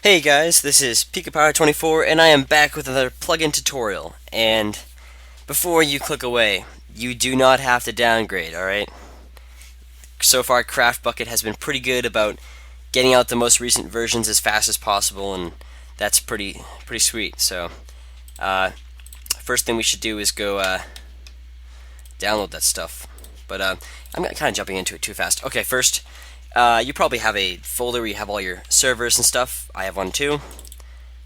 Hey guys, this is PikaPower24 and I am back with another plugin tutorial. And before you click away, you do not have to downgrade, alright? So far Craft Bucket has been pretty good about getting out the most recent versions as fast as possible, and that's pretty sweet. So uh, first thing we should do is go download that stuff. But I'm kind of jumping into it too fast. Okay, first, you probably have a folder where you have all your servers and stuff. I have one too.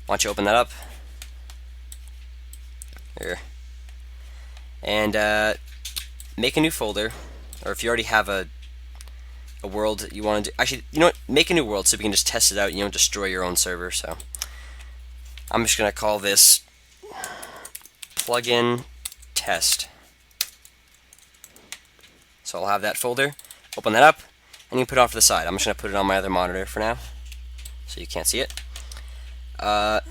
Why don't you open that up? Here. And make a new folder. Or if you already have a world that you want to do. Actually, you know what? Make a new world so we can just test it out. You don't destroy your own server. So I'm just going to call this plugin test. So I'll have that folder. Open that up. And you can put it off to the side. I'm just going to put it on my other monitor for now. So you can't see it. Let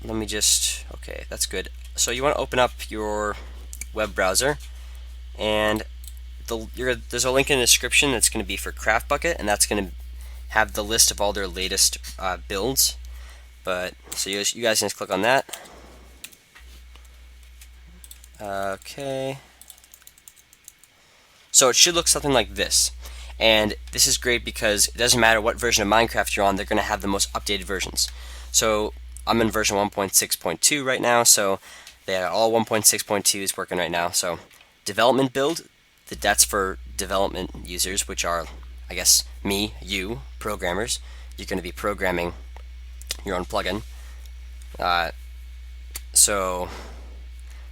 me just, okay, that's good. So you want to open up your web browser, and there's a link in the description that's going to be for Craft Bucket, and that's going to have the list of all their latest builds. But so you guys can just click on that. Okay. So it should look something like this. And this is great because it doesn't matter what version of Minecraft you're on, they're going to have the most updated versions. So I'm in version 1.6.2 right now, so they are all 1.6.2 is working right now. So development build, that's for development users, which are, I guess, me, you, programmers. You're going to be programming your own plugin. So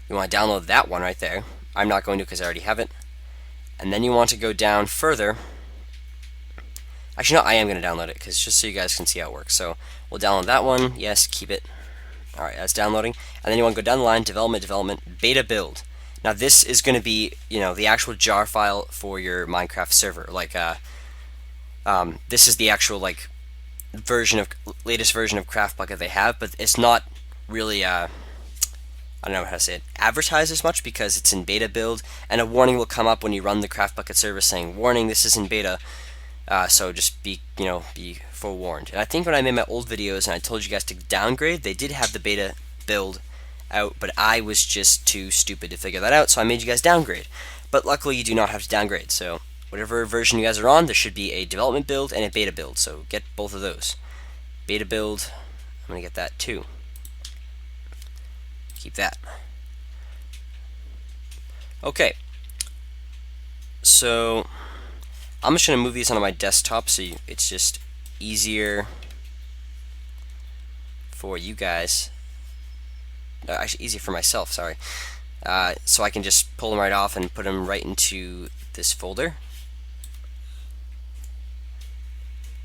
you want to download that one right there. I'm not going to because I already have it. And then you want to go down further. Actually, no, I am going to download it because just so you guys can see how it works. So we'll download that one. Yes, keep it. Alright, that's downloading. And then you want to go down the line, development, beta build. Now this is going to be, the actual jar file for your Minecraft server. Like, this is the actual, latest version of Craft Bucket they have, but it's not really, I don't know how to say it, advertised as much because it's in beta build, and a warning will come up when you run the Craft Bucket server saying, warning, this is in beta. So just be forewarned. And I think when I made my old videos and I told you guys to downgrade, they did have the beta build out, but I was just too stupid to figure that out, so I made you guys downgrade. But luckily, you do not have to downgrade. So whatever version you guys are on, there should be a development build and a beta build. So get both of those. Beta build, I'm gonna get that too. Keep that. Okay. So I'm just going to move these onto my desktop so it's just easier for you guys. Actually, easier for myself, sorry. So I can just pull them right off and put them right into this folder.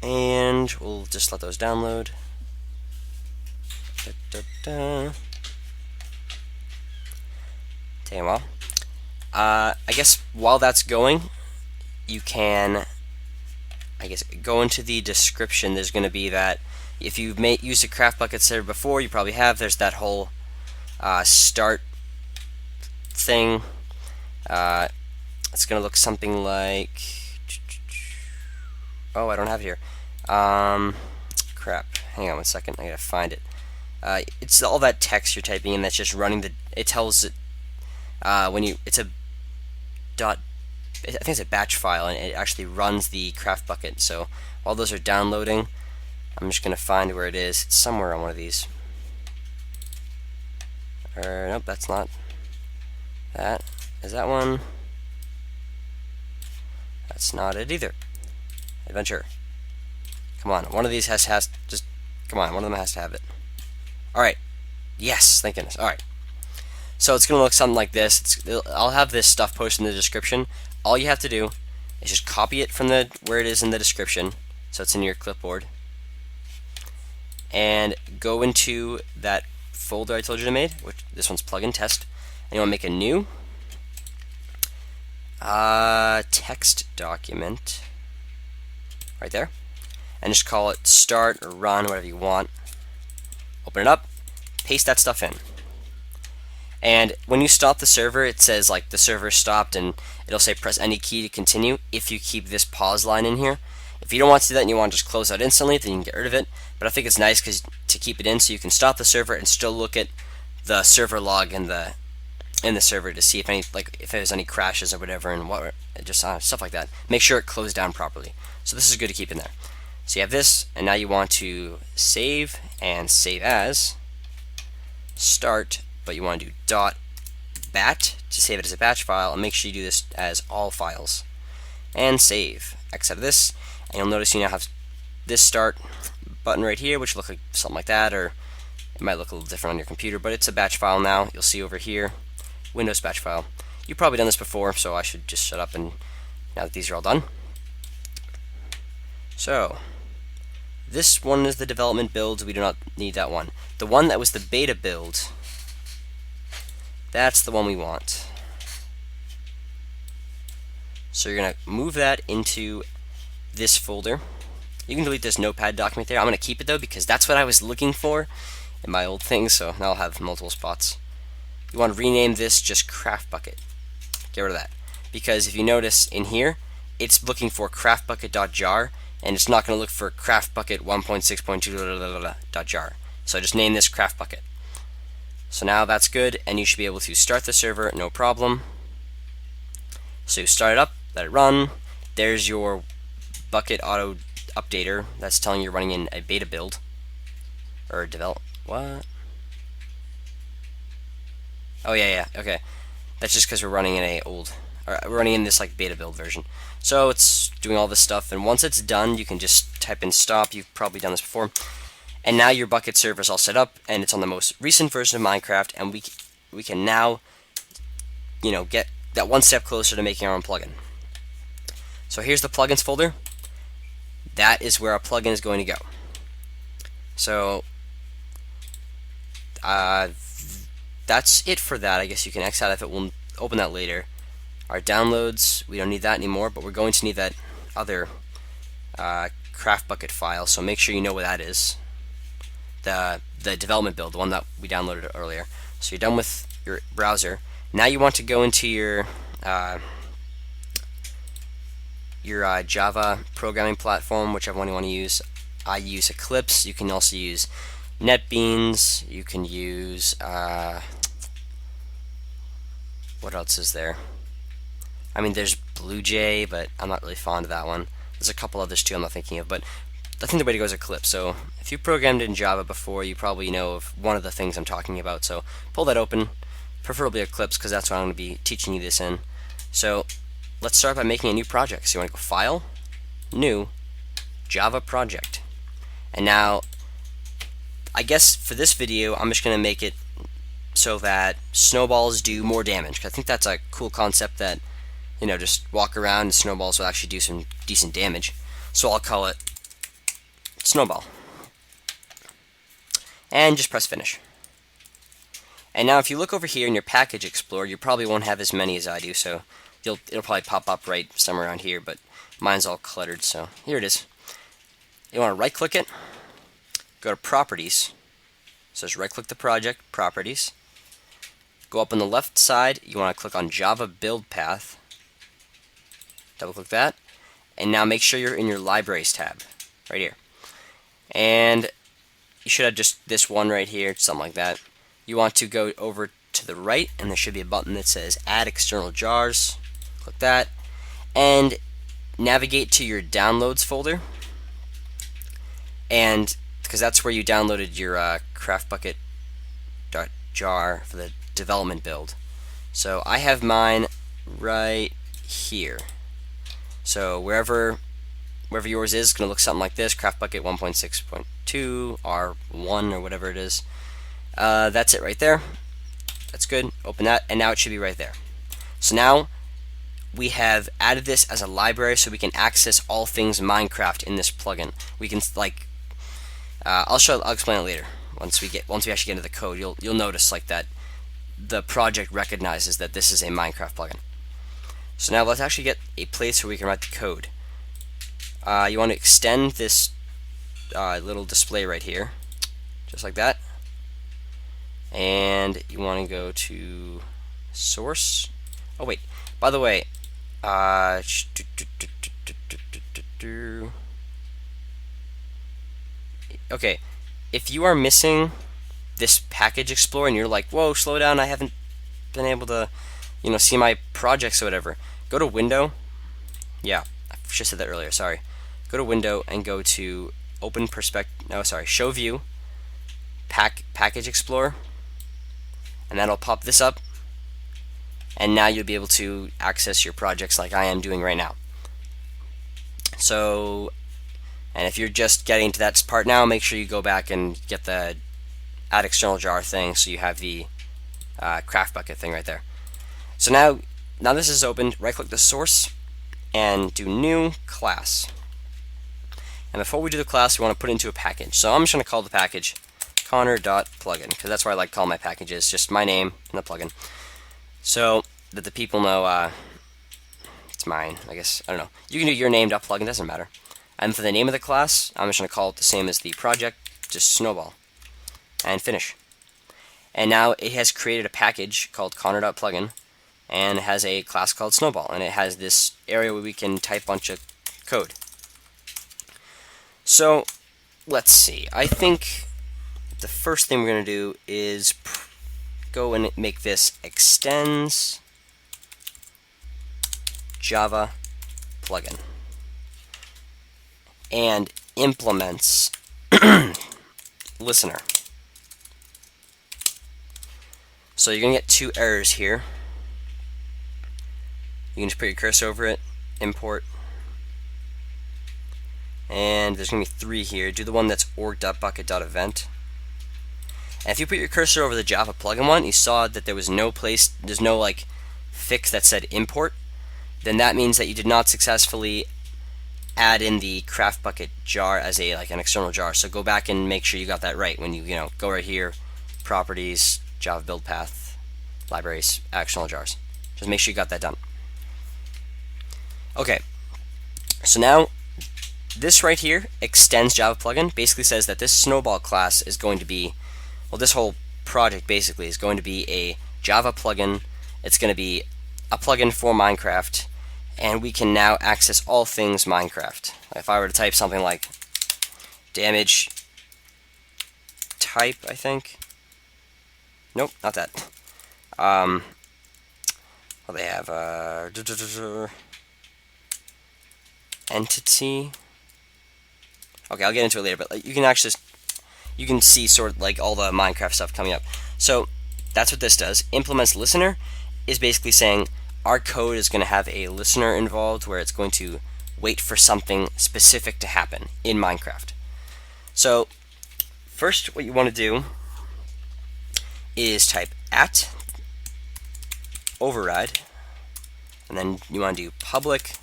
And we'll just let those download. Take them all. I guess while that's going, you can, go into the description. There's going to be that if you've used a Craft Bucket server before, you probably have. There's that whole start thing. It's going to look something like. Oh, I don't have it here. Crap. Hang on one second. I gotta find it. It's all that text you're typing in that's just running the. It tells it when you. It's a dot. I think it's a batch file, and it actually runs the Craft Bucket. So while those are downloading, I'm just going to find where it is. It's somewhere on one of these. Nope, that's not that. Is that one? That's not it either. Adventure. Come on, one of these has just come on. One of them has to have it. All right. Yes, thank goodness. All right. So it's going to look something like this. I'll have this stuff posted in the description. All you have to do is just copy it from where it is in the description, so it's in your clipboard, and go into that folder I told you to make, which this one's plugin test, and you want to make a new text document right there, and just call it start or run, whatever you want. Open it up, paste that stuff in. And when you stop the server, it says like the server stopped, and it'll say press any key to continue if you keep this pause line in here. If you don't want to do that and you want to just close out instantly, then you can get rid of it. But I think it's nice to keep it in so you can stop the server and still look at the server log in the server to see if there's any crashes or whatever, and just stuff like that. Make sure it closed down properly. So this is good to keep in there. So you have this, and now you want to save and save as start, but you want to do .bat to save it as a batch file, and make sure you do this as all files. And save. X out of this, and you'll notice you now have this start button right here, which will look like something like that, or it might look a little different on your computer, but it's a batch file now. You'll see over here, Windows batch file. You've probably done this before, so I should just shut up and now that these are all done. So this one is the development build. We do not need that one. The one that was the beta build, that's the one we want. So you're going to move that into this folder. You can delete this notepad document there. I'm going to keep it though because that's what I was looking for in my old thing, so now I'll have multiple spots. You want to rename this just Craft Bucket. Get rid of that. Because if you notice in here, it's looking for craftbucket.jar, and it's not going to look for craftbucket 1.6.2.jar. So just name this Craft Bucket. So now that's good, and you should be able to start the server, no problem. So you start it up, let it run. There's your Bukkit auto updater that's telling you you're running in a beta build. Or what? Oh yeah, okay. That's just because we're running in we're running in this like beta build version. So it's doing all this stuff, and once it's done, you can just type in stop. You've probably done this before. And now your Bukkit server is all set up, and it's on the most recent version of Minecraft, and we can now, get that one step closer to making our own plugin. So here's the plugins folder. That is where our plugin is going to go. So that's it for that. I guess you can X out if it will open that later. Our downloads, we don't need that anymore, but we're going to need that other Craft Bucket file, so make sure you know what that is. The development build, the one that we downloaded earlier. So you're done with your browser. Now you want to go into your Java programming platform, whichever one you want to use. I use Eclipse. You can also use NetBeans. You can use what else is there? I mean, there's BlueJ, but I'm not really fond of that one. There's a couple others too I'm not thinking of, but I think the way to go is Eclipse. So if you programmed in Java before, you probably know of one of the things I'm talking about. So pull that open, preferably Eclipse, because that's what I'm going to be teaching you this in. So let's start by making a new project. So you want to go File, New, Java Project. And now, I guess for this video, I'm just going to make it so that snowballs do more damage. 'Cause I think that's a cool concept that, just walk around and snowballs will actually do some decent damage. So I'll call it Snowball. And just press Finish. And now if you look over here in your Package Explorer, you probably won't have as many as I do, so it'll probably pop up right somewhere around here, but mine's all cluttered, so here it is. You want to right-click it, go to Properties. So just right-click the project, Properties. Go up on the left side, you want to click on Java Build Path. Double-click that. And now make sure you're in your Libraries tab, right here. And you should have just this one right here, something like that. You want to go over to the right, and there should be a button that says Add External Jars. Click that. And navigate to your Downloads folder. And because that's where you downloaded your craftbucket.jar for the development build. So I have mine right here. So wherever yours is going to look something like this, craftbucket 1.6.2 R1 or whatever it is. That's it right there. That's good. Open that, and now it should be right there. So now we have added this as a library so we can access all things Minecraft in this plugin. We can I'll explain it later. Once we actually get into the code, you'll notice like that the project recognizes that this is a Minecraft plugin. So now let's actually get a place where we can write the code. You want to extend this little display right here, just like that. And you want to go to source. Oh wait, by the way, okay, if you are missing this package explorer and you're like, whoa, slow down, I haven't been able to, see my projects or whatever, go to Window. Yeah, I should have said that earlier, sorry. Go to Window and go to Open Perspective, no, sorry, Show View, Package Explorer, and that'll pop this up, and now you'll be able to access your projects like I am doing right now. So, and if you're just getting to that part now, make sure you go back and get the Add External Jar thing so you have the Craft Bucket thing right there. So now this is opened, right click the source and do New Class. And before we do the class, we want to put it into a package. So I'm just going to call the package Connor.plugin, because that's what I like to call my packages, just my name and the plugin. So that the people know it's mine, I guess. I don't know. You can do your name.plugin, doesn't matter. And for the name of the class, I'm just going to call it the same as the project, just Snowball. And finish. And now it has created a package called Connor.plugin, and it has a class called Snowball, and it has this area where we can type a bunch of code. So, let's see. I think the first thing we're going to do is go and make this extends Java plugin and implements listener. So you're going to get two errors here. You can just put your cursor over it, import, and there's going to be three here. Do the one that's org.bucket.event. And if you put your cursor over the Java plugin one, you saw that there was there's no like fix that said import, then that means that you did not successfully add in the Craft Bucket jar as an external jar. So go back and make sure you got that right when you go right here, properties, Java build path, libraries, external jars. Just make sure you got that done. Okay, so now this right here, extends Java plugin, basically says that this Snowball class is going to be, well, this whole project basically is going to be a Java plugin. It's going to be a plugin for Minecraft, and we can now access all things Minecraft. If I were to type something like damage type, I think. Nope, not that. Well, they have entity. Okay, I'll get into it later, but you can actually you can see sort of like all the Minecraft stuff coming up. So that's what this does. Implements listener is basically saying our code is going to have a listener involved where it's going to wait for something specific to happen in Minecraft. So first what you want to do is type at override, and then you want to do public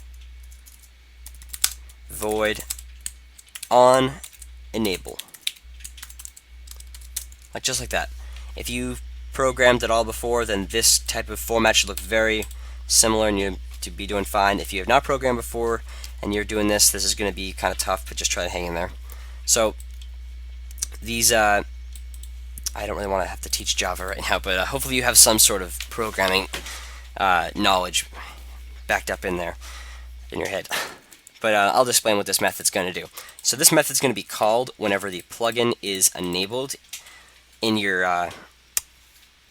void on enable, just like that. If you programmed it all before, then this type of format should look very similar and you'll be doing fine. If you have not programmed before and you're doing this is going to be kind of tough, but just try to hang in there. So these I don't really want to have to teach Java right now, but hopefully you have some sort of programming knowledge backed up in there in your head. But I'll just explain what this method's going to do. So this method's going to be called whenever the plugin is enabled in your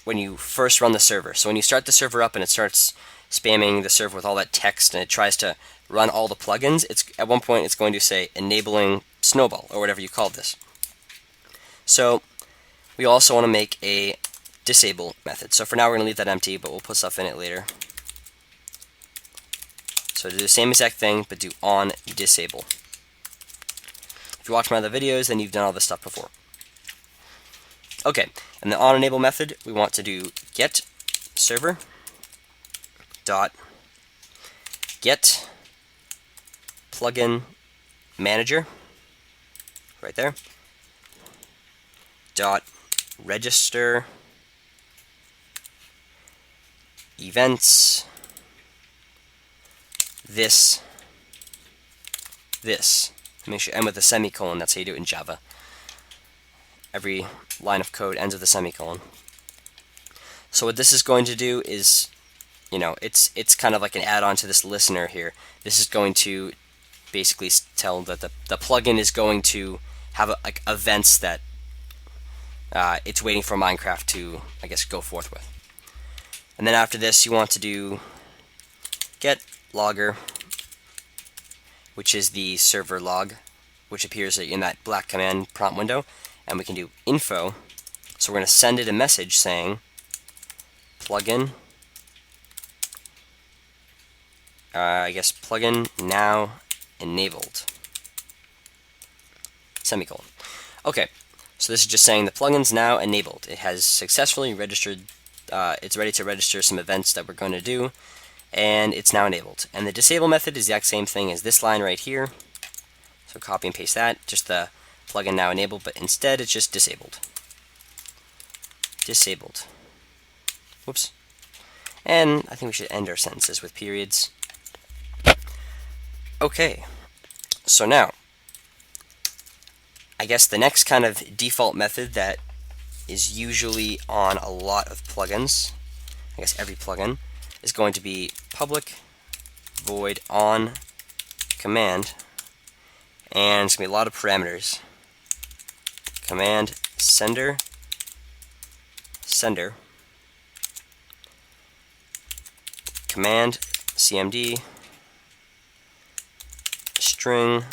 when you first run the server. So when you start the server up and it starts spamming the server with all that text and it tries to run all the plugins, at one point it's going to say enabling Snowball or whatever you called this. So we also want to make a disable method. So for now we're going to leave that empty, but we'll put stuff in it later. So do the same exact thing, but do on disable. If you watch my other videos, then you've done all this stuff before. Okay, and the on enable method, we want to do get server dot get plugin manager right there dot register events this make sure end with a semicolon. That's how you do it in Java. Every line of code ends with a semicolon. So what this is going to do is, it's kind of like an add-on to this listener here. This is going to basically tell that the plugin is going to have like events that it's waiting for Minecraft to, I guess, go forth with. And then after this, you want to do get logger, which is the server log, which appears in that black command prompt window. And we can do info. So we're going to send it a message saying plugin, I guess plugin now enabled, semicolon. Okay, so this is just saying the plugin's now enabled. It has successfully registered, it's ready to register some events that we're going to do, and it's now enabled. And the disable method is the exact same thing as this line right here. So copy and paste that, just the plugin now enabled, but instead it's just disabled. Disabled. Whoops. And I think we should end our sentences with periods. Okay, so now, I guess the next kind of default method that is usually on a lot of plugins, I guess every plugin, is going to be public void on command, and it's going to be a lot of parameters. Command sender, command cmd, string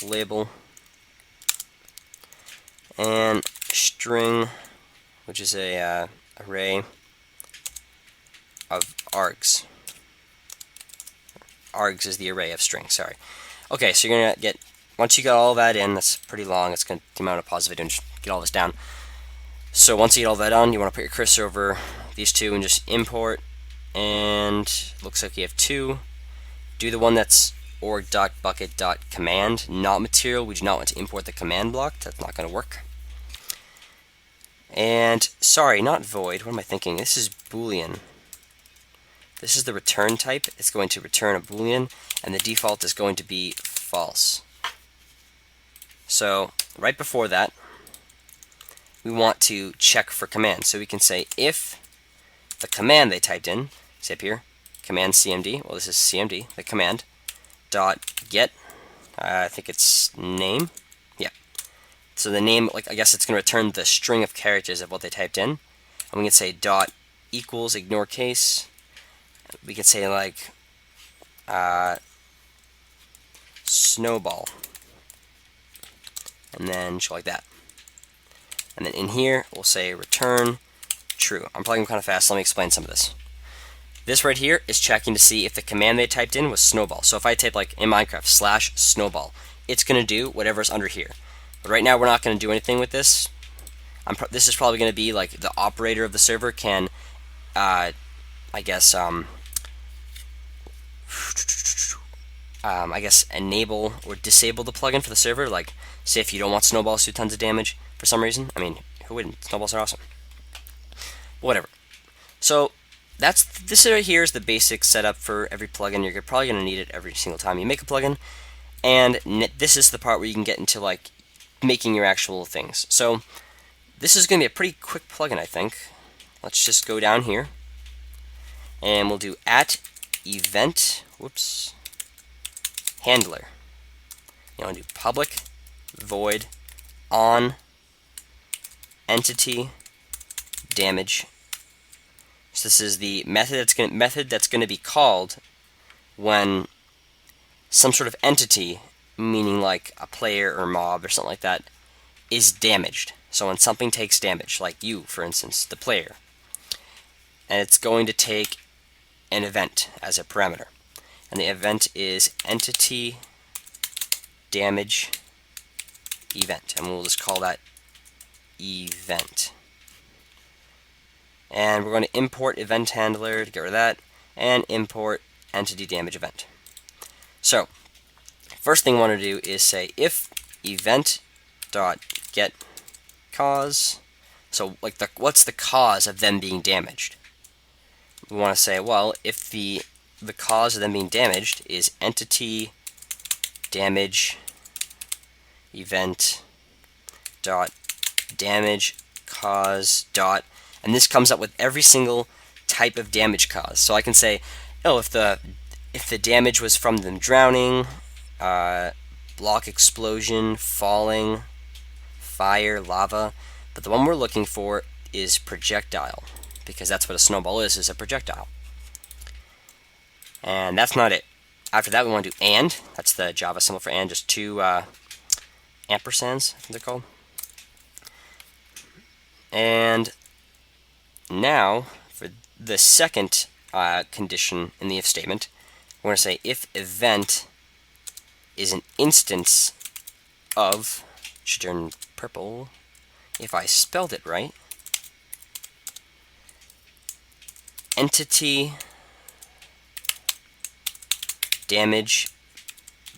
label, and string, which is a array of args. Args is the array of strings, sorry. Okay, so you're going to get, once you got all that in, that's pretty long, it's going to the amount of pause the video and just get all this down. So once you get all that on, you want to put your cursor over these two and just import, and looks like you have two. Do the one that's org.bukkit.command, not material. We do not want to import the command block, that's not going to work. And, sorry, not void, what am I thinking? This is Boolean. This is the return type. It's going to return a Boolean, and the default is going to be false. So, right before that, we want to check for commands. So we can say if the command they typed in, say up here, command cmd, well this is cmd, the command, dot get, I think it's name, yeah. So the name, like I guess it's going to return the string of characters of what they typed in. And we can say dot equals, ignore case. We can say like snowball, and then show like that. And then in here, we'll say return true. I'm probably kind of fast, let me explain some of this. This right here is checking to see if the command they typed in was snowball. So if I type like in Minecraft /snowball, it's going to do whatever's under here. But right now we're not going to do anything with this. This is probably going to be like the operator of the server can, I guess enable or disable the plugin for the server. Like, say if you don't want snowballs to do tons of damage for some reason. I mean, who wouldn't? Snowballs are awesome. Whatever. So this right here is the basic setup for every plugin. You're probably going to need it every single time you make a plugin. And this is the part where you can get into like making your actual things. So this is going to be a pretty quick plugin, I think. Let's just go down here, and we'll do @event. Whoops. Handler. You want to do public void on entity damage. So this is the method that's going to be called when some sort of entity, meaning like a player or mob or something like that, is damaged. So when something takes damage, like you, for instance, the player, and it's going to take an event as a parameter. And the event is entity damage event, and we'll just call that event. And we're going to import event handler to get rid of that, and import entity damage event. So, first thing we want to do is say if event.get cause. So, like, what's the cause of them being damaged? We want to say, well, if the cause of them being damaged is entity damage event dot damage cause dot, and this comes up with every single type of damage cause. So I can say, oh, if the damage was from them drowning, block explosion, falling, fire, lava, but the one we're looking for is projectile, because that's what a snowball is a projectile. And that's not it. After that, we want to do and. That's the Java symbol for and, just two ampersands, I think they're called. And now, for the second condition in the if statement, we're going to say if event is an instance of, should turn purple if I spelled it right, entity damage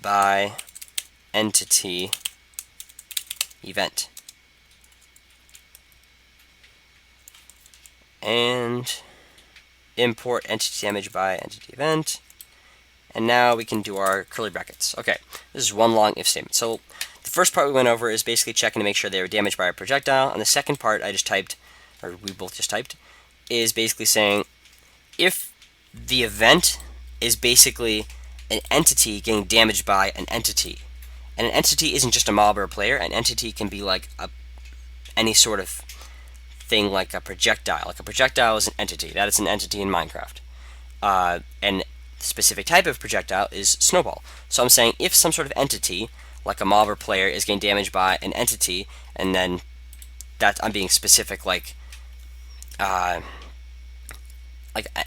by entity event. And import entity damage by entity event. And now we can do our curly brackets. Okay, this is one long if statement. So the first part we went over is basically checking to make sure they were damaged by a projectile. And the second part I just typed, or we both just typed, is basically saying if the event is basically an entity getting damaged by an entity. And an entity isn't just a mob or a player. An entity can be like any sort of thing like a projectile. Like a projectile is an entity. That is an entity in Minecraft. And specific type of projectile is snowball. So I'm saying if some sort of entity, like a mob or player, is getting damaged by an entity, and then that I'm being specific, like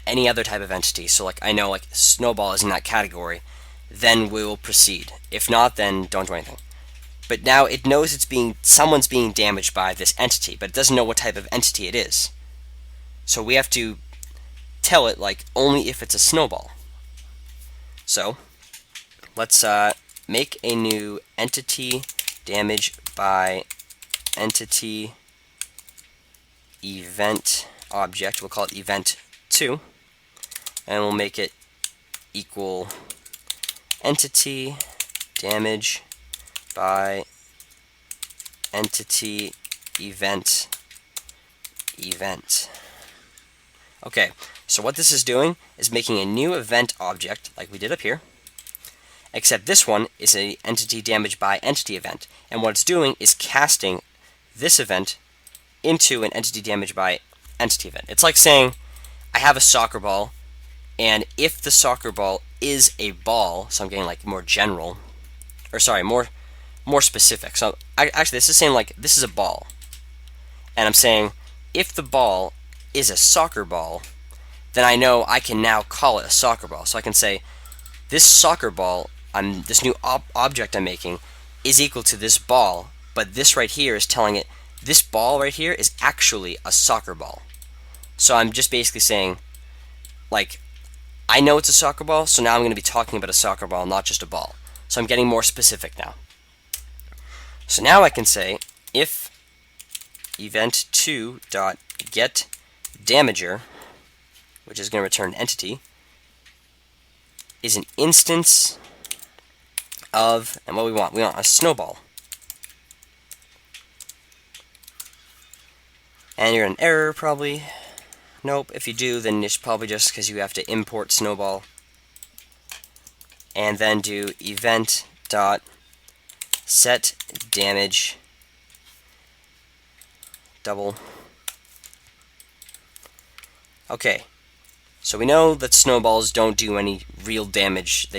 any other type of entity. So like I know like snowball is in that category, then we will proceed. If not, then don't do anything. But now it knows someone's being damaged by this entity, but it doesn't know what type of entity it is. So we have to tell it like only if it's a snowball. So let's make a new entity damage by entity event object. We'll call it event 2, and we'll make it equal entity damage by entity event. Okay, so what this is doing is making a new event object like we did up here, except this one is an entity damage by entity event, and what it's doing is casting this event into an entity damage by entity event. It's like saying I have a soccer ball, and if the soccer ball is a ball, so I'm getting like more general, or sorry, more specific. So actually this is saying like this is a ball, and I'm saying if the ball is a soccer ball, then I know I can now call it a soccer ball. So I can say this soccer ball, this new object I'm making, is equal to this ball, but this right here is telling it this ball right here is actually a soccer ball. So I'm just basically saying, like, I know it's a soccer ball, so now I'm going to be talking about a soccer ball, not just a ball. So I'm getting more specific now. So now I can say if event2.get damager, which is going to return an entity, is an instance of, and what we want a snowball. And you're an error probably. Nope, if you do, then it's probably just because you have to import snowball. And then do event dot set damage double. Okay, so we know that snowballs don't do any real damage.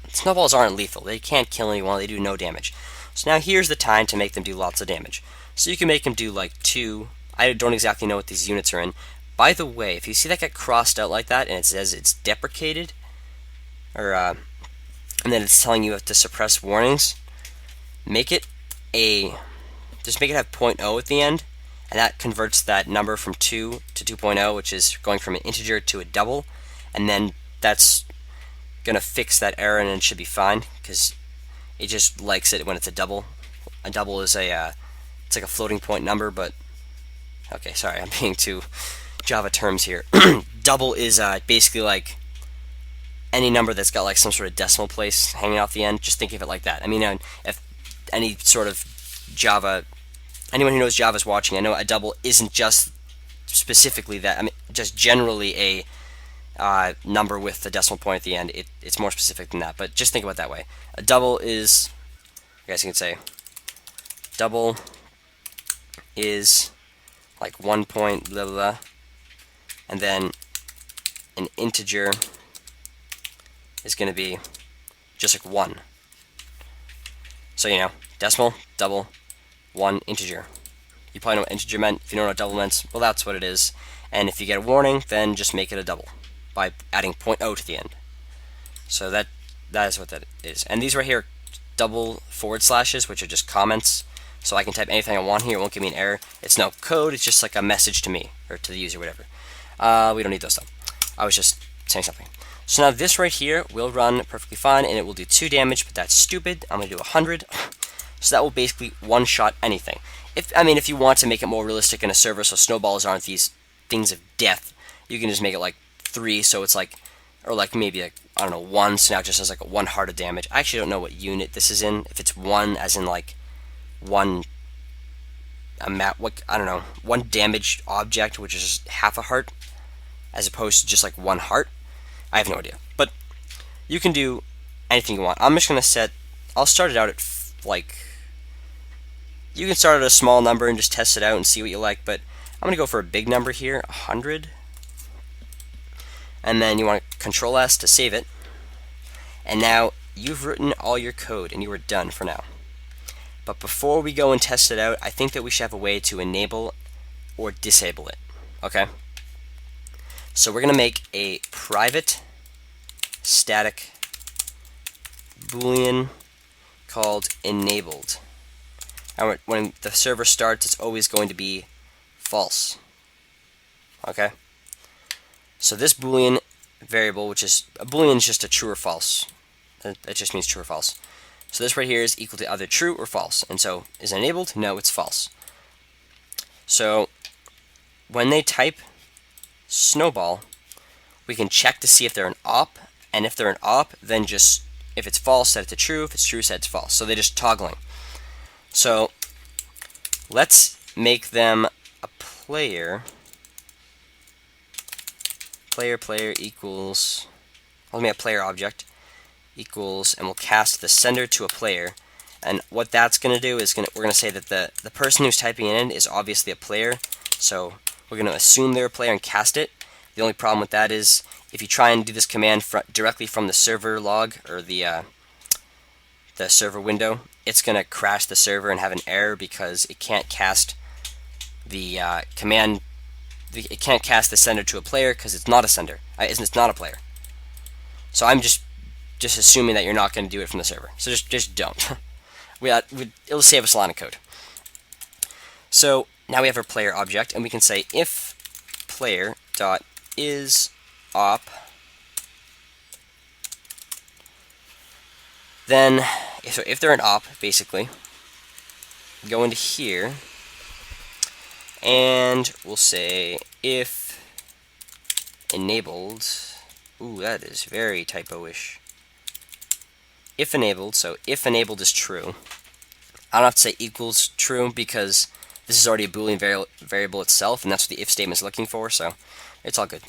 Snowballs aren't lethal. They can't kill anyone. They do no damage. So now here's the time to make them do lots of damage. So you can make them do like 2. I don't exactly know what these units are in. By the way, if you see that get crossed out like that and it says it's deprecated, or and then it's telling you to suppress warnings, just make it have 0.0 at the end, and that converts that number from 2 to 2.0, which is going from an integer to a double, and then that's gonna fix that error and it should be fine because it just likes it when it's a double. A double is it's like a floating point number, but okay, sorry, I'm being too Java terms here. Double is basically like any number that's got like some sort of decimal place hanging off the end. Just think of it like that. I mean, if any sort of Java, anyone who knows Java is watching, I know a double isn't just specifically that. I mean, just generally a number with the decimal point at the end. It's more specific than that, but just think about it that way. A double is, I guess you can say, double is like 1 point blah blah blah, and then an integer is going to be just like 1. So, you know, decimal, double, 1, integer. You probably know what integer meant. If you don't know what double meant, well, that's what it is. And if you get a warning, then just make it a double by adding 0.0 to the end. So that is what that is. And these right here, double forward slashes, which are just comments. So I can type anything I want here. It won't give me an error. It's no code. It's just like a message to me or to the user, whatever. We don't need those though. I was just saying something. So now this right here will run perfectly fine, and it will do 2 damage, but that's stupid. I'm going to do 100. So that will basically one-shot anything. If you want to make it more realistic in a server so snowballs aren't these things of death, you can just make it like 3, so it's like, or like maybe like, I don't know, 1, so now it just has like a 1 heart of damage. I actually don't know what unit this is in. If it's 1 as in like 1 I don't know, 1 damaged object, which is just half a heart, as opposed to just like 1 heart. I have no idea. But you can do anything you want. I'm just going to I'll start it out at like, you can start at a small number and just test it out and see what you like, but I'm going to go for a big number here, 100. And then you want to Control S to save it. And now you've written all your code and you are done for now. But before we go and test it out, I think that we should have a way to enable or disable it. Okay? So we're going to make a private static boolean called enabled. And when the server starts, it's always going to be false. Okay? So this boolean variable, which is a boolean, is just a true or false. That just means true or false. So this right here is equal to either true or false. And so, is it enabled? No, it's false. So when they type snowball, we can check to see if they're an op, and if they're an op, then just, if it's false, set it to true, if it's true, set it to false. So they're just toggling. So let's make them a player. Player equals, let me a player object equals, and we'll cast the sender to a player. And what that's going to do is we're going to say that the person who's typing it in is obviously a player. So we're going to assume they're a player and cast it. The only problem with that is if you try and do this command directly from the server log or the server window, it's going to crash the server and have an error because it can't cast the command. It can't cast the sender to a player because it's not a sender. It's not a player. So I'm just assuming that you're not going to do it from the server. So just don't. It'll save us a lot of code. So now we have our player object, and we can say if player dot is op, then if they're an op, basically, go into here, and we'll say if enabled. Ooh, that is very typo-ish. If enabled, so if enabled is true. I don't have to say equals true because this is already a Boolean variable itself, and that's what the if statement is looking for, so it's all good.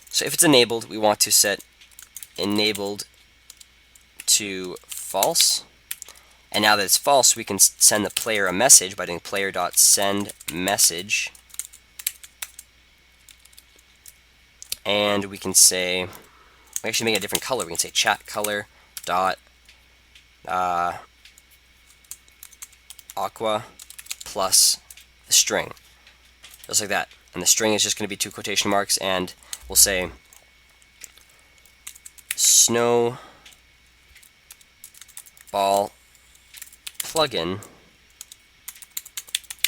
So if it's enabled, we want to set enabled to false. And now that it's false, we can send the player a message by doing player.sendMessage. And we can say, we actually make a different color. We can say chat color dot aqua plus the string, just like that. And the string is just going to be 2 quotation marks, and we'll say snowball plugin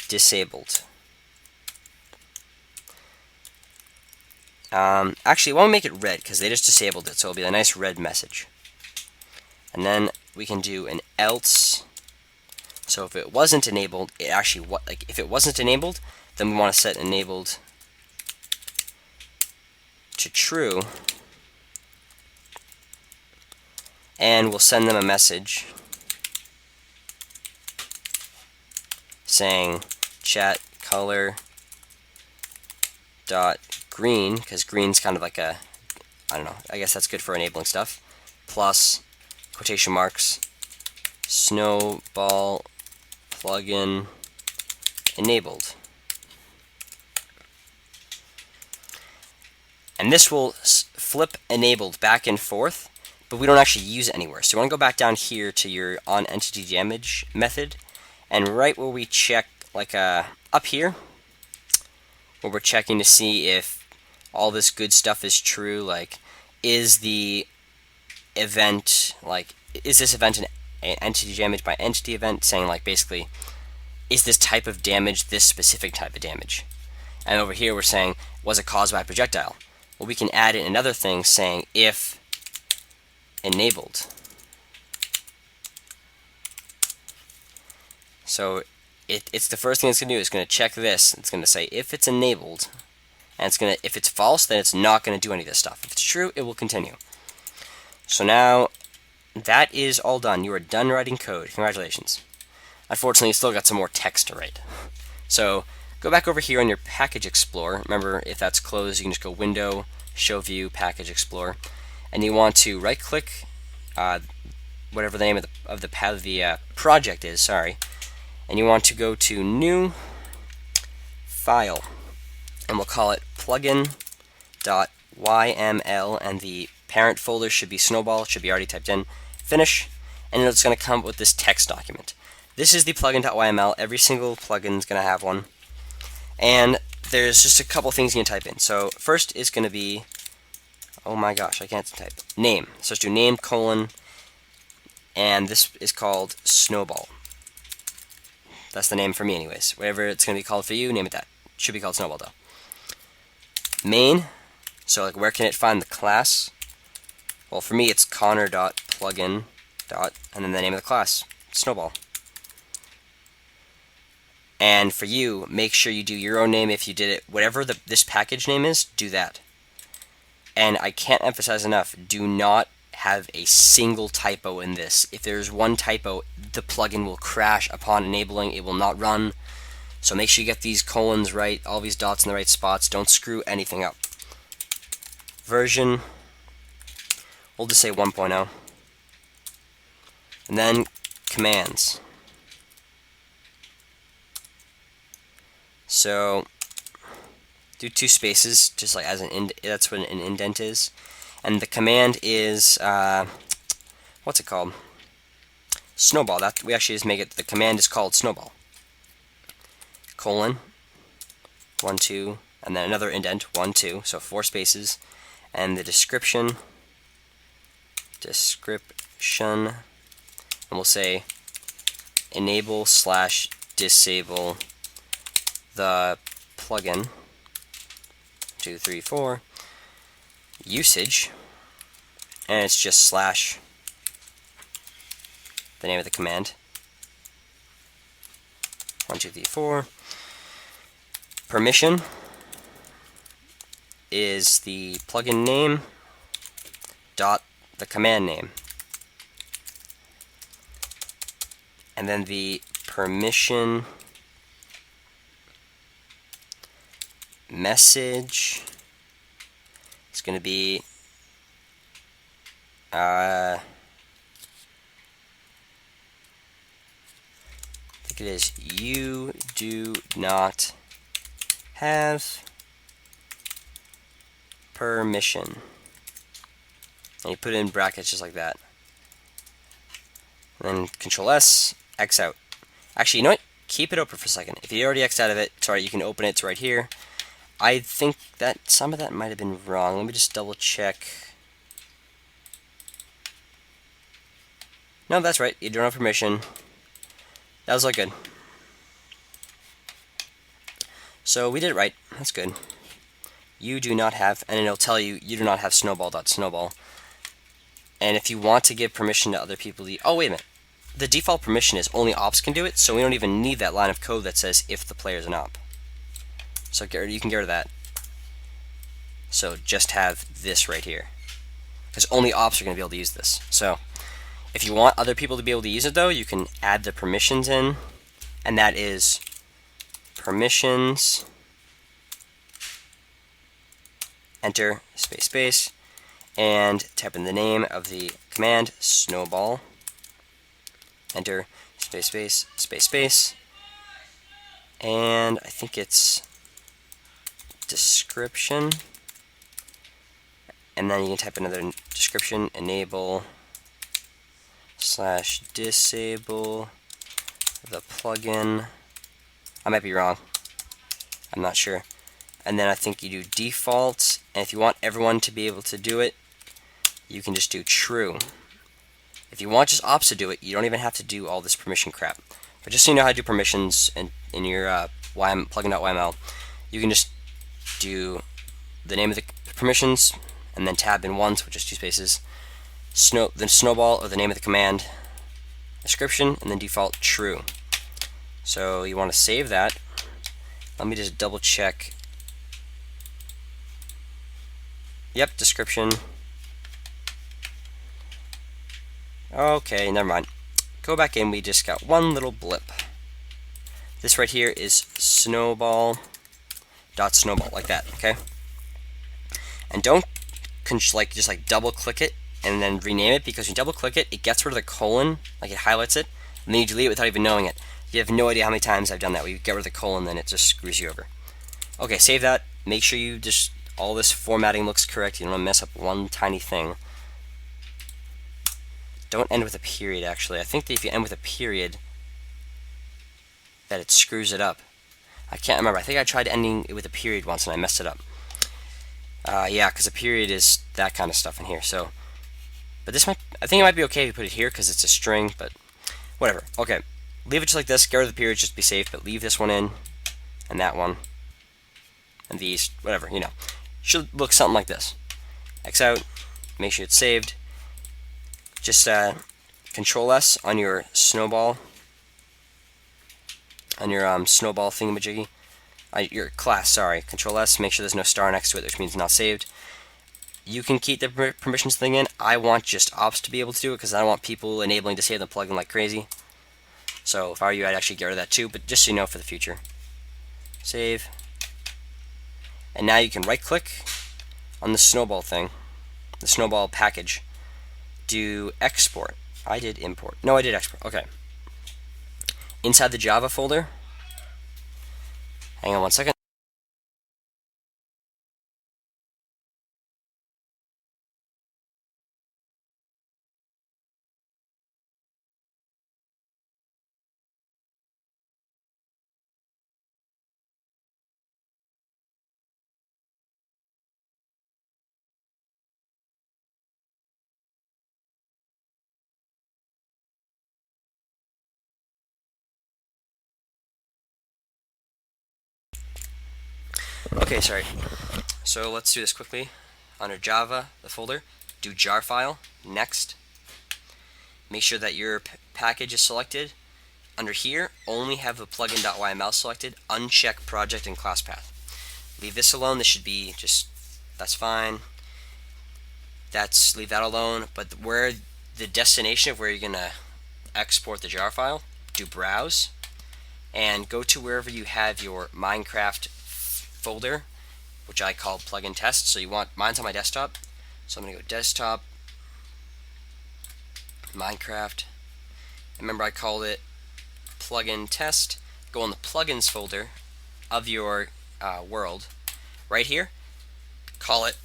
disabled. Actually, I want to make it red because they just disabled it, so it'll be a nice red message. And then we can do an else. So if it wasn't enabled, if it wasn't enabled, then we want to set enabled to true, and we'll send them a message saying chat color dot green, because green's kind of like a, I don't know, I guess that's good for enabling stuff, plus quotation marks snowball plugin enabled. And this will flip enabled back and forth, but we don't actually use it anywhere. So you want to go back down here to your onEntityDamage method, and right where we check, like up here, where we're checking to see if all this good stuff is true, like is the event, like is this event an entity damage by entity event, saying like basically is this type of damage this specific type of damage. And over here we're saying, was it caused by a projectile? Well, we can add in another thing saying if enabled. So it's the first thing it's going to do. It's going to check this. It's going to say if it's enabled, and it's going to, if it's false, then it's not going to do any of this stuff. If it's true, it will continue. So now that is all done. You are done writing code. Congratulations. Unfortunately, you still got some more text to write. So go back over here on your Package Explorer. Remember, if that's closed, you can just go Window, Show View, Package Explorer, and you want to right-click whatever the name of the project is. Sorry, and you want to go to New File, and we'll call it plugin.yml, and the parent folder should be Snowball. It should be already typed in. Finish, and it's going to come up with this text document. This is the plugin.yml. Every single plugin is going to have one. And there's just a couple things you can type in. So first is going to be, oh my gosh, I can't type, name. So let's do name colon, and this is called Snowball. That's the name for me anyways. Whatever it's going to be called for you, name it that. It should be called Snowball though. Main, so like where can it find the class? Well, for me it's Connor.plugin. And then the name of the class, Snowball. And for you, make sure you do your own name if you did it. Whatever this package name is, do that. And I can't emphasize enough, do not have a single typo in this. If there's one typo, the plugin will crash upon enabling. It will not run. So make sure you get these colons right, all these dots in the right spots. Don't screw anything up. Version, we'll just say 1.0. And then commands. So do 2 spaces, just like as an that's what an indent is. And the command is what's it called? Snowball. That we actually just make it. The command is called Snowball. Colon 1 2, and then another indent 1 2. So 4 spaces, and the description. And we'll say enable/disable the plugin 2 3 4 usage, and it's just slash the name of the command 1 2 3 4. Permission is the plugin name dot the command name, and then the permission message is going to be I think it is you do not have permission, and you put it in brackets just like that, and then Control S, X out. Actually, you know what? Keep it open for a second. If you already X'd out of it, sorry, you can open it to right here. I think that some of that might have been wrong. Let me just double check. No, that's right. You don't have permission. That was all good. So we did it right. That's good. You do not have, and it'll tell you you do not have snowball.snowball. And if you want to give permission to other people, oh wait a minute. The default permission is only ops can do it, so we don't even need that line of code that says if the player is an op. So you can get rid of that. So just have this right here, because only ops are going to be able to use this. So if you want other people to be able to use it though, you can add the permissions in, and that is permissions, enter, space, space, and type in the name of the command, snowball, enter, space, space, space, space, and I think it's description, and then you can type another description, enable / disable the plugin. I might be wrong, I'm not sure. And then I think you do default, and if you want everyone to be able to do it, you can just do true. If you want just ops to do it, you don't even have to do all this permission crap. But just so you know how to do permissions in your plugin.yml, you can just do the name of the permissions, and then tab in once, which is 2 spaces, the snowball or the name of the command, description, and then default true. So you want to save that. Let me just double check. Yep, description. Okay, never mind. Go back in, we just got one little blip. This right here is snowball.snowball, like that, okay? And don't just double click it and then rename it, because when you double click it, it gets rid of the colon, like it highlights it, and then you delete it without even knowing it. You have no idea how many times I've done that, where you get rid of the colon, then it just screws you over. Okay, save that. Make sure you just, all this formatting looks correct. You don't want to mess up one tiny thing. Don't end with a period, actually. I think that if you end with a period, that it screws it up. I can't remember. I think I tried ending it with a period once and I messed it up. Yeah, because a period is that kind of stuff in here. So, but this might, I think it might be okay if you put it here because it's a string, but whatever. Okay, leave it just like this. Get rid of the periods, just be safe, but leave this one in, and that one, and these, whatever, you know. Should look something like this. X out, make sure it's saved. Just Control S on your snowball, snowball thingamajiggy, your class, sorry. Control S, make sure there's no star next to it, which means not saved. You can keep the permissions thing in. I want just ops to be able to do it because I don't want people enabling to save the plugin like crazy. So if I were you, I'd actually get rid of that too, but just so you know for the future. Save. And now you can right click on the snowball thing, the snowball package. Do export. I did import. No, I did export. Okay. Inside the Java folder. Hang on one second. Okay, sorry. So let's do this quickly. Under Java, the folder, do jar file, next. Make sure that your package is selected. Under here, only have the plugin.yml selected, uncheck project and class path. Leave this alone, this should be just, that's fine. Leave that alone, but where the destination of where you're gonna export the jar file, do browse, and go to wherever you have your Minecraft folder, which I call plugin test. So you want, mine's on my desktop, so I'm gonna go desktop, Minecraft. Remember I called it plugin test. Go on the plugins folder of your world, right here. Call it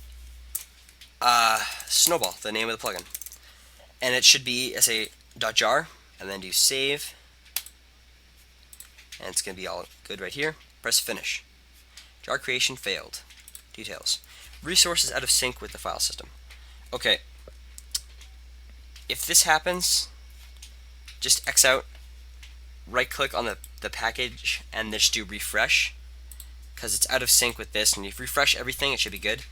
snowball, the name of the plugin, and it should be .jar, and then do save, and it's gonna be all good right here. Press finish. Jar creation failed. Details. Resources out of sync with the file system. Okay. If this happens, just X out, right click on the package, and just do refresh, because it's out of sync with this, and if you refresh everything, it should be good.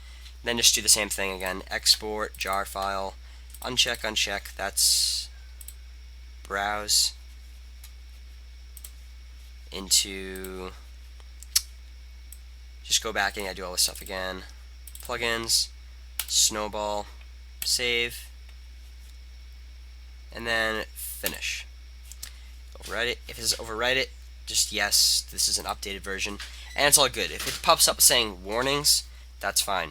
Then just do the same thing again. Export, jar file, uncheck, that's browse into, just go back and I do all this stuff again. Plugins, snowball, save, and then finish. Overwrite it. If it says overwrite it, just yes, this is an updated version, and it's all good. If it pops up saying warnings, that's fine.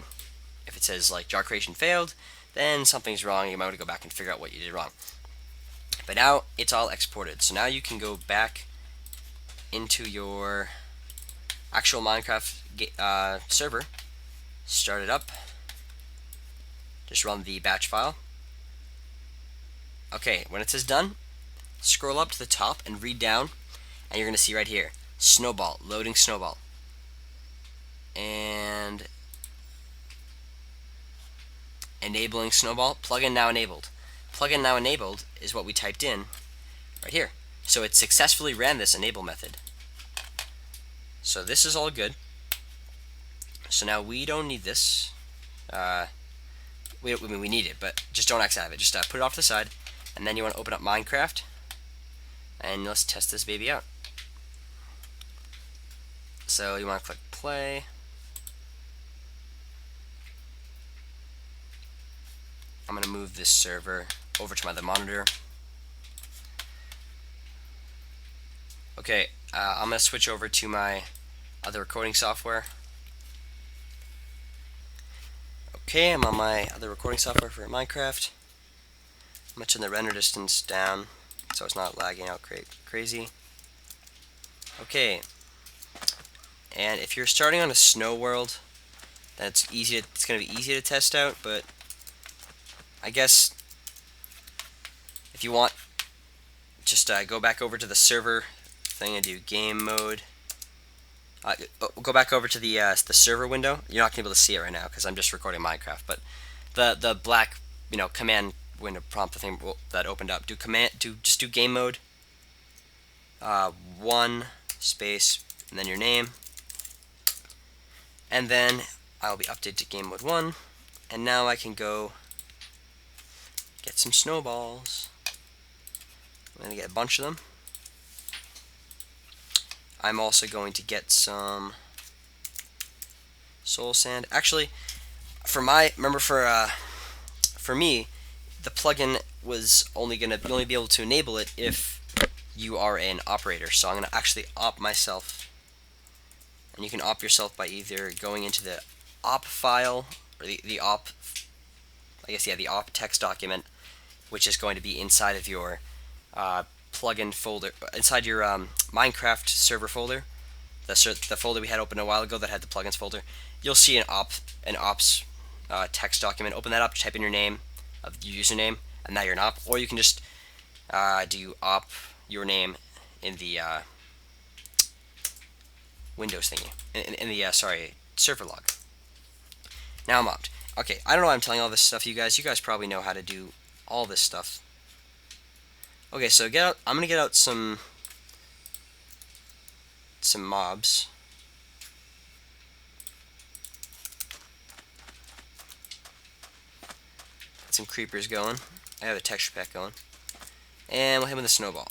If it says like jar creation failed, then something's wrong. You might want to go back and figure out what you did wrong. But now it's all exported. So now you can go back into your actual Minecraft server, start it up, just run the batch file. Okay, when it says done, scroll up to the top and read down, and you're going to see right here, Snowball, loading Snowball. And enabling Snowball, plugin now enabled. Plugin now enabled is what we typed in right here. So it successfully ran this enable method. So this is all good. So now we don't need this. We need it, but just don't X out of it. Just put it off to the side, and then you want to open up Minecraft, and let's test this baby out. So you want to click play. I'm going to move this server over to my other monitor. Okay, I'm going to switch over to my other recording software. Okay, I'm on my other recording software for Minecraft. I'm going to turn the render distance down so it's not lagging out crazy. Okay, and if you're starting on a snow world, then it's going to be easy to test out, but I guess if you want, just go back over to the server thing and do game mode. Go back over to the server window. You're not gonna be able to see it right now because I'm just recording Minecraft. But the black command window prompt thing that opened up. Just do game mode. 1 space and then your name, and then I'll be updated to game mode 1. And now I can go get some snowballs. I'm gonna get a bunch of them. I'm also going to get some soul sand. Actually, for me, the plugin was only be able to enable it if you are an operator. So I'm gonna actually opt myself, and you can opt yourself by either going into the op file or the op, the op text document, which is going to be inside of your plugin folder, inside your Minecraft server folder, the folder we had open a while ago that had the plugins folder. You'll see an ops text document. Open that up, type in your name of your username, and now you're an op. Or you can just do op your name in the Windows thingy, in the server log. Now I'm opt. Okay, I don't know why I'm telling all this stuff to you guys. You guys probably know how to do all this stuff. Okay, so I'm gonna get out some mobs. Get some creepers going. I have a texture pack going. And we'll hit him with a snowball.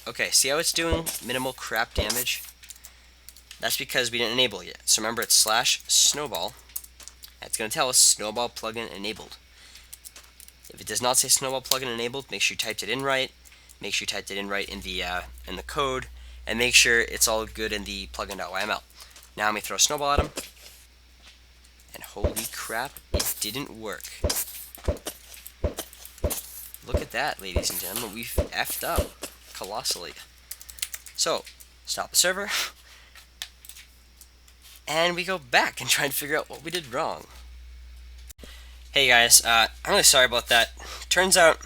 Okay, see how it's doing minimal crap damage? That's because we didn't enable it yet. So remember, it's /snowball. It's gonna tell us snowball plugin enabled. If it does not say snowball plugin enabled, make sure you typed it in right. Make sure you typed it in right in the code, and make sure it's all good in the plugin.yml. Now I'm gonna throw a snowball at him, and holy crap, it didn't work. Look at that, ladies and gentlemen, we've effed up colossally. So stop the server, and we go back and try and figure out what we did wrong. Hey guys, I'm really sorry about that. Turns out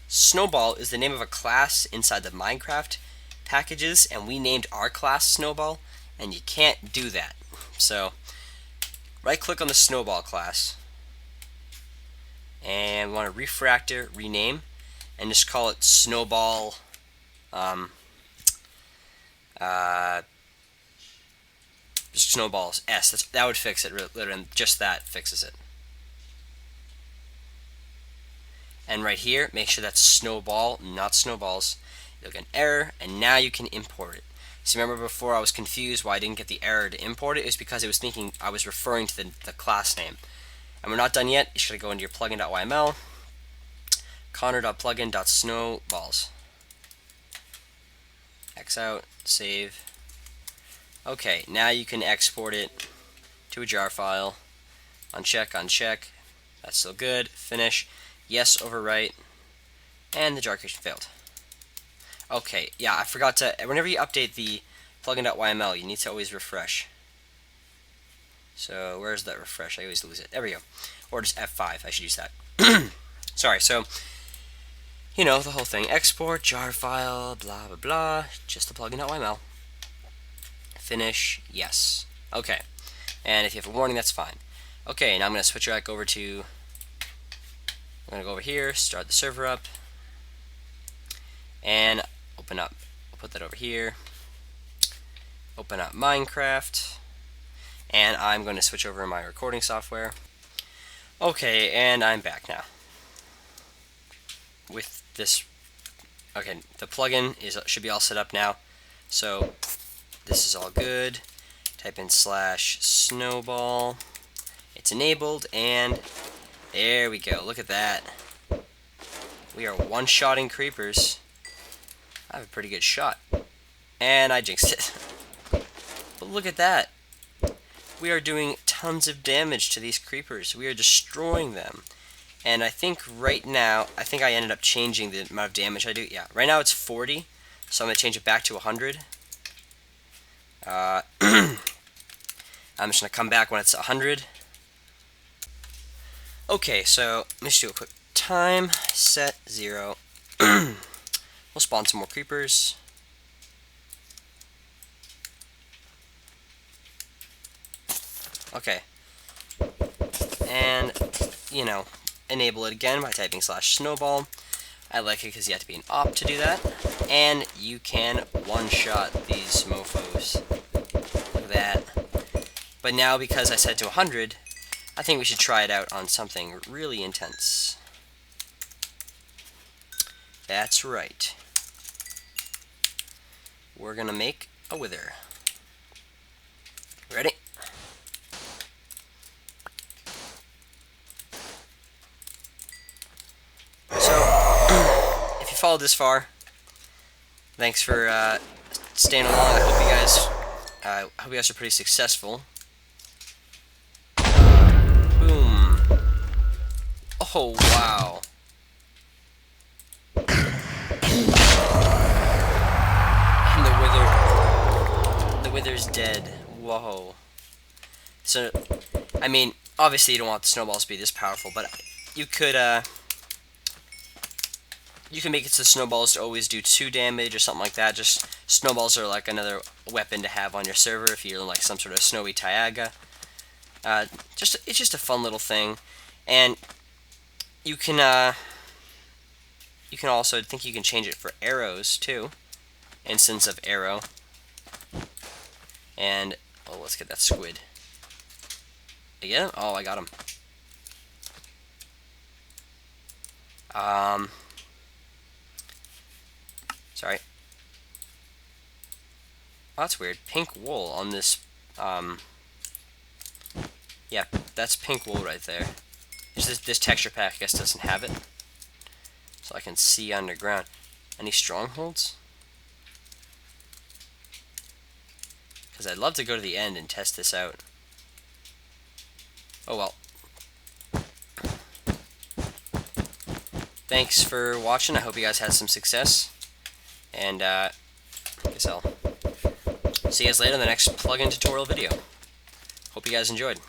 Snowball is the name of a class inside the Minecraft packages, and we named our class Snowball, and you can't do that. So right click on the Snowball class, and we want to refactor, rename, and just call it Snowball just Snowballs S. That would fix it, literally, just that fixes it. And right here, make sure that's Snowball, not Snowballs. You'll get an error, and now you can import it. So remember before I was confused why I didn't get the error to import it? It was because it was thinking I was referring to the class name. And we're not done yet. You should go into your plugin.yml, connor.plugin.snowballs. X out, save. Okay, now you can export it to a jar file. Uncheck, uncheck. That's still good. Finish. Yes, overwrite. And the jar creation failed. Okay, yeah, I forgot to, whenever you update the plugin.yml, you need to always refresh. So where's that refresh? I always lose it. There we go. Or just F5. I should use that. Sorry. So, you know, the whole thing. Export, jar file, blah, blah, blah. Just the plugin.yml. Finish. Yes. Okay. And if you have a warning, that's fine. Okay, now I'm going to switch back over to... I'm going to go over here, start the server up, and open up. I'll put that over here. Open up Minecraft. And I'm going to switch over my recording software. Okay, and I'm back now. With this, okay, the plugin should be all set up now. So this is all good. Type in /snowball. It's enabled, and there we go. Look at that. We are one-shotting creepers. I have a pretty good shot. And I jinxed it. But look at that. We are doing tons of damage to these creepers. We are destroying them. And I think right now, I think I ended up changing the amount of damage I do. Yeah, right now it's 40, so I'm going to change it back to 100. I'm just going to come back when it's 100. Okay, so let's do a quick time, set 0. We'll spawn some more creepers. Okay. And, you know, enable it again by typing /snowball. I like it because you have to be an op to do that. And you can one-shot these mofos. Look at that. But now, because I set it to 100, I think we should try it out on something really intense. That's right. We're gonna make a wither. Ready? If you followed this far, thanks for staying along. I hope you guys are pretty successful. Boom! Oh wow! And the wither's dead. Whoa! So, I mean, obviously you don't want the snowballs to be this powerful, but you could you can make it so snowballs to always do 2 damage or something like that. Just snowballs are like another weapon to have on your server if you're like some sort of snowy Taiga. It's just a fun little thing, and you can also, I think you can change it for arrows too. Instance of arrow. And oh, let's get that squid. Again? Oh, I got him. Sorry. Oh, that's weird. Pink wool on this, yeah, that's pink wool right there. This texture pack, I guess, doesn't have it. So I can see underground. Any strongholds? Because I'd love to go to the end and test this out. Oh well. Thanks for watching. I hope you guys had some success. And I guess I'll see you guys later in the next plugin tutorial video. Hope you guys enjoyed.